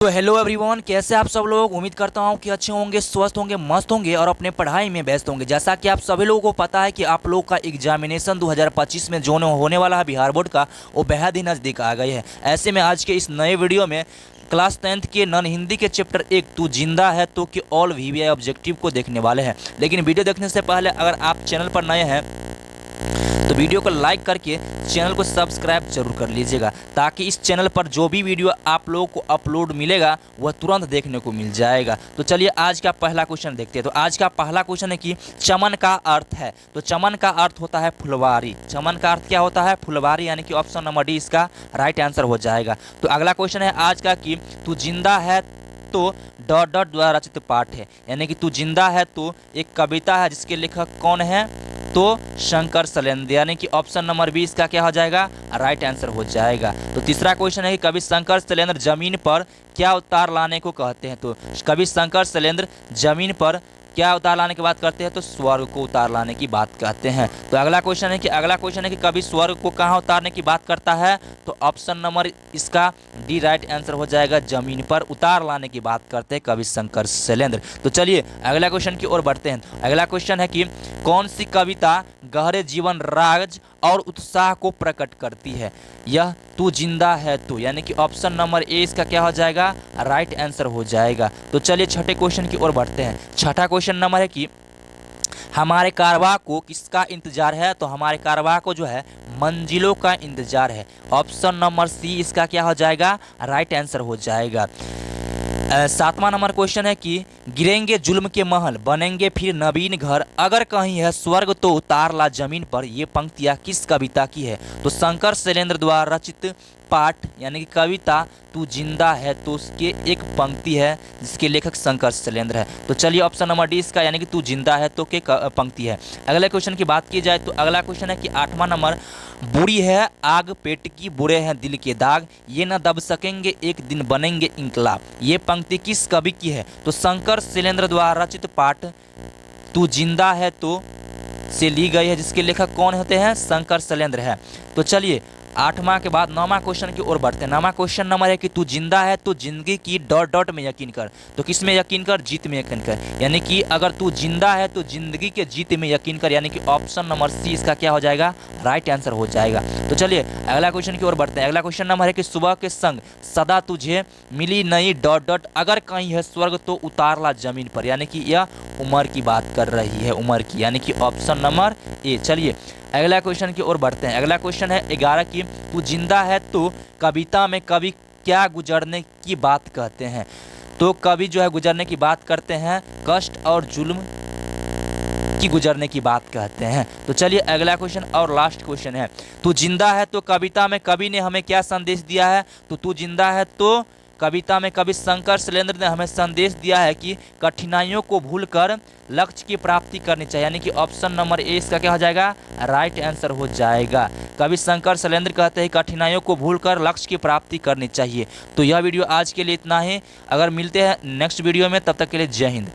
तो hello everyone, कैसे आप सब लोग। उम्मीद करता हूँ कि अच्छे होंगे, स्वस्थ होंगे, मस्त होंगे और अपने पढ़ाई में व्यस्त होंगे। जैसा कि आप सभी लोगों को पता है कि आप लोग का एग्जामिनेशन 2025 में जो होने वाला है बिहार बोर्ड का, वो बेहद ही नज़दीक आ गई है। ऐसे में आज के इस नए वीडियो में क्लास 10th के नॉन हिंदी के चैप्टर 1 तू जिंदा है तो कि ऑल वीवीआई ऑब्जेक्टिव को देखने वाले हैं। लेकिन वीडियो देखने से पहले अगर आप चैनल पर नए हैं तो वीडियो को लाइक करके चैनल को सब्सक्राइब जरूर कर लीजिएगा, ताकि इस चैनल पर जो भी वीडियो आप लोगों को अपलोड मिलेगा वह तुरंत देखने को मिल जाएगा। तो चलिए आज का पहला क्वेश्चन देखते हैं। तो आज का पहला क्वेश्चन है कि चमन का अर्थ है। तो चमन का अर्थ होता है फुलवारी। चमन का अर्थ क्या होता है? फुलवारी, यानी कि ऑप्शन नंबर डी इसका राइट आंसर हो जाएगा। तो अगला क्वेश्चन है आज का कि तू जिंदा है तो डॉट डॉट द्वारा रचित पाठ है। यानी कि तू जिंदा है तो एक कविता है जिसके लेखक कौन है? तो शंकर शैलेंद्र, यानी कि ऑप्शन नंबर बी इसका क्या हो जाएगा? राइट आंसर हो जाएगा। तो तीसरा क्वेश्चन है कि कवि शंकर शैलेंद्र जमीन पर क्या उतार लाने को कहते हैं? तो कवि शंकर शैलेंद्र जमीन पर क्या उतार लाने की बात करते हैं? तो स्वर्ग को उतार लाने की बात कहते हैं। तो अगला क्वेश्चन है कि कवि स्वर्ग को कहाँ उतारने की बात करता है? तो ऑप्शन नंबर इसका डी राइट आंसर हो जाएगा। जमीन पर उतार लाने की बात करते हैं कवि शंकर शैलेंद्र। तो चलिए अगला क्वेश्चन की ओर बढ़ते हैं। अगला क्वेश्चन है कि कौन सी कविता गहरे जीवन राज और उत्साह को प्रकट करती है? यह तू जिंदा है तो, यानी कि ऑप्शन नंबर ए इसका क्या हो जाएगा? राइट आंसर हो जाएगा। तो चलिए छठे क्वेश्चन की ओर बढ़ते हैं। छठा क्वेश्चन नंबर है कि हमारे कारवां को किसका इंतजार है? तो हमारे कारवां को जो है मंजिलों का इंतजार है। ऑप्शन नंबर सी इसका क्या हो जाएगा? राइट आंसर हो जाएगा। सातवां नंबर क्वेश्चन है कि गिरेंगे जुल्म के महल, बनेंगे फिर नवीन घर, अगर कहीं है स्वर्ग तो उतार ला जमीन पर। ये पंक्तियाँ किस कविता की है? तो शंकर शैलेंद्र द्वारा रचित पाठ यानी कि कविता तू जिंदा है तो उसके एक पंक्ति है जिसके लेखक शंकर शैलेंद्र है। तो चलिए ऑप्शन नंबर डी इसका यानी कि तू जिंदा है तो के पंक्ति है। अगले क्वेश्चन की बात की जाए तो अगला क्वेश्चन है कि आठवां नंबर, बुरी है आग पेट की, बुरे हैं दिल के दाग, ये न दब सकेंगे एक दिन बनेंगे इंकलाब। ये पंक्ति किस कवि की है? तो शंकर शैलेंद्र द्वारा रचित पाठ तू जिंदा है तो से ली गई है, जिसके लेखक कौन होते हैं? शंकर शैलेंद्र है। तो चलिए आठवां के बाद नौवां क्वेश्चन की ओर बढ़ते हैं। नौवां क्वेश्चन नंबर है कि तू जिंदा है तो जिंदगी की डॉट डॉट में यकीन कर। तो किस में यकीन कर? जीत में यकीन कर। यानी कि अगर तू जिंदा है तो जिंदगी के जीत में यकीन कर, यानी कि ऑप्शन नंबर सी इसका क्या हो जाएगा? राइट आंसर हो जाएगा। तो चलिए अगला क्वेश्चन की ओर बढ़ते हैं। अगला क्वेश्चन नंबर है कि सुबह के संग सदा तुझे मिली नई डॉट डॉट, अगर कहीं है स्वर्ग तो उतार ला जमीन पर। यानी कि यह उम्र की बात कर रही है, उम्र की, यानी कि ऑप्शन नंबर ए। चलिए अगला क्वेश्चन की ओर बढ़ते हैं। अगला क्वेश्चन है 11 की तू जिंदा है तो कविता में कवि क्या गुजरने की बात कहते हैं? तो कवि जो है गुजरने की बात करते हैं कष्ट और जुल्म की गुजरने की बात कहते हैं। तो चलिए अगला क्वेश्चन और लास्ट क्वेश्चन है, तू जिंदा है तो कविता में कवि ने हमें क्या संदेश दिया है? तो तू जिंदा है तो कविता में कवि शंकर शैलेंद्र ने हमें संदेश दिया है कि कठिनाइयों को भूलकर लक्ष्य की प्राप्ति करनी चाहिए, यानी कि ऑप्शन नंबर ए इसका क्या हो जाएगा? राइट आंसर हो जाएगा। कवि शंकर शैलेंद्र कहते हैं कठिनाइयों को भूलकर लक्ष्य की प्राप्ति करनी चाहिए। तो यह वीडियो आज के लिए इतना ही। अगर मिलते हैं नेक्स्ट वीडियो में, तब तक के लिए जय हिंद।